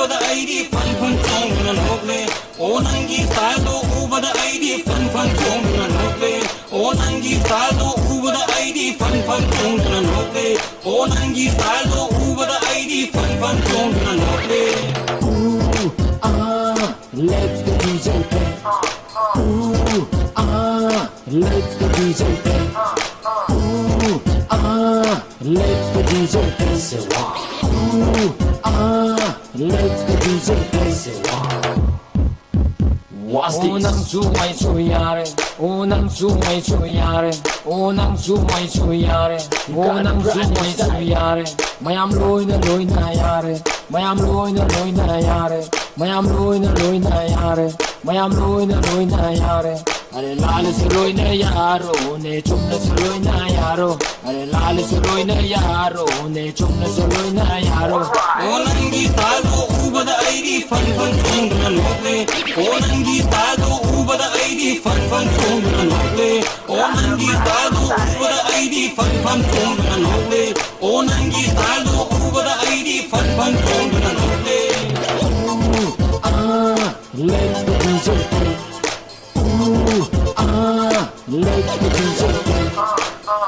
over the ID, fun song and hope. Oh Nangi saldo over the ID, fun song and hope. Oh Nangi saldo over the ID, fun song and hope. Oh Nangi saldo over the ID, fun song and hope. Ooh, let the DJ play. Ooh, let the DJ play. Ooh, let the DJ play. Say wow. Ooh, let the DJ play. Say wow. What's this? Unang sumay suyare, unang sumay suyare, unang sumay suyare, unang sumay suyare. Mayam loy na yare, mayam loy na yare, mayam loy na yare, mayam loy na yare. Are lal se loy na yaro, ne chumna se loy na yaro. Are lal se loy na yaro, ne chumna se loy na yaro. Oh Nangi saldo over the ID, fun song and hope. Oh Nangi saldo over the ID, fun song and hope. Oh Nangi saldo over the ID, fun song and hope. Oh Nangi saldo over the ID, fun song and hope. Ooh, let the DJ play. Ooh, let the DJ play.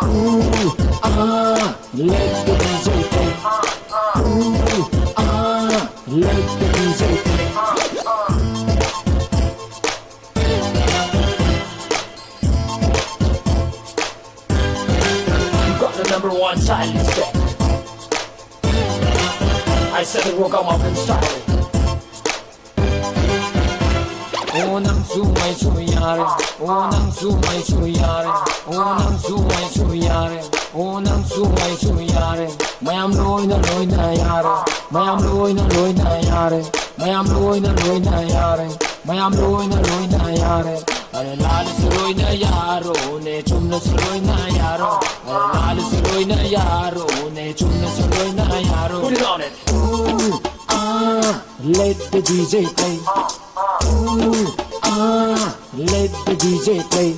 Ooh, let the DJ play. Ooh, let the DJ play. You got the #1 silence step. I said it will come up in style. Unang sumay suyare, unang sumay suyare, unang sumay suyare, unang sumay suyare. Mayam loy na yare, mayam loy na yare, mayam loy na yare, mayam loy na yare. Are lal se loy na yaro, ne chumna se loy na yaro. Are lal se loy na yaro, ne chumna se loy na yaro. Put it on it. Ooh, let the DJ play. Ooh, let the DJ play.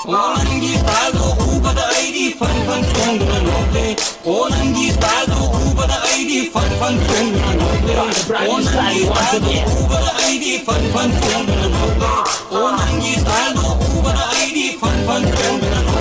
Oh Nangi saldo over the ID, fun song and hope. Oh Nangi saldo over the ID, fun song and hope. Oh Nangi saldo over the ID, fun song and hope. Oh Nangi saldo over the ID, fun song and hope.